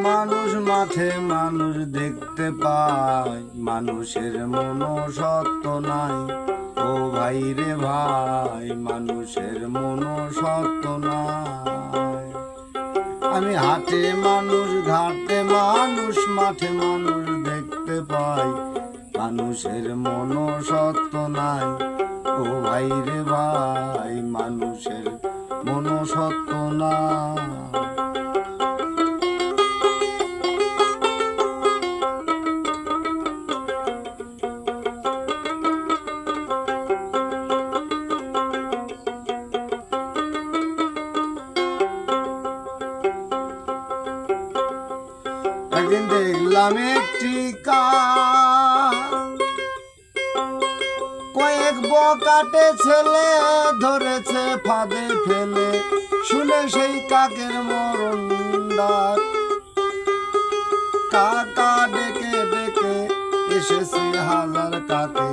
মানুষ মাঠে মানুষ দেখতে পায়, মানুষের মনো সত্য নাই। ও ভাই রে ভাই, মানুষের মনো সত্য নাই। আমি হাটে মানুষ, ঘাটে মানুষ, মাঠে মানুষ দেখতে পাই, মানুষের মনো সত্য নাই। ও ভাই রে ভাই, মানুষের মনো সত্য নাই। একদিন দেখলাম একটি কয়েক বকাটে ছেলে ধরেছে ফাঁদে ফেলে, শুনে সেই কাকের মরণ ডাক। কাকা ডেকে ডেকে এসেছে হাজার কাকে,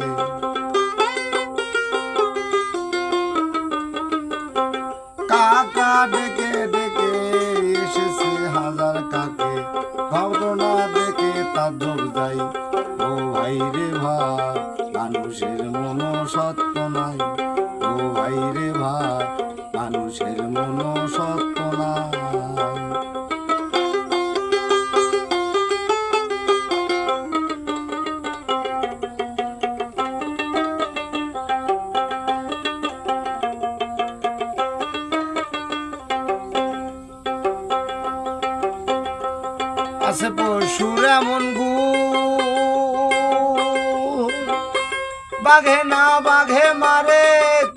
কাকা ডেকে ডেকে এসেছে হাজার কাকে। ঘটনা দেখে তার ধর যাই। ও ভাই রে ভাই, মানুষের মনো সত্য নাই। ও ভাই রে ভাই, মানুষের মনো সত্য নাই। আছে পশুর এমন গুণ, বাঘে না বাঘে মারে,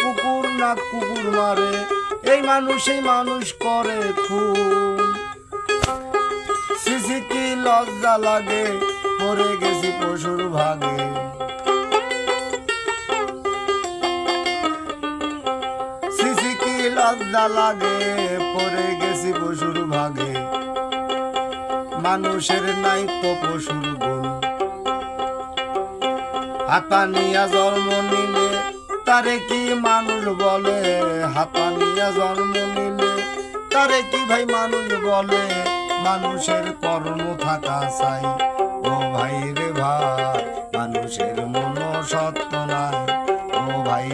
কুকুর না কুকুর মারে, এই মানুষই মানুষ করে খুন। সিসি কি লজ্জা লাগে, পড়ে গেছি পশুর ভাগে। সিসি কি লজ্জা লাগে, পড়ে গেছি পশুর ভাগে। মানুষের নাই তো পশুর গুণ, হাতা নিয়া জন্ম নিলে তারে কি মানুষ বলে? হাতা নিয়া জন্ম নিলে তারে কি ভাই মানুষ বলে? মানুষের কর্ম থাকা চাই। ও ভাই রে ভাই, মানুষের মনো সত্য নাই। ও ভাই।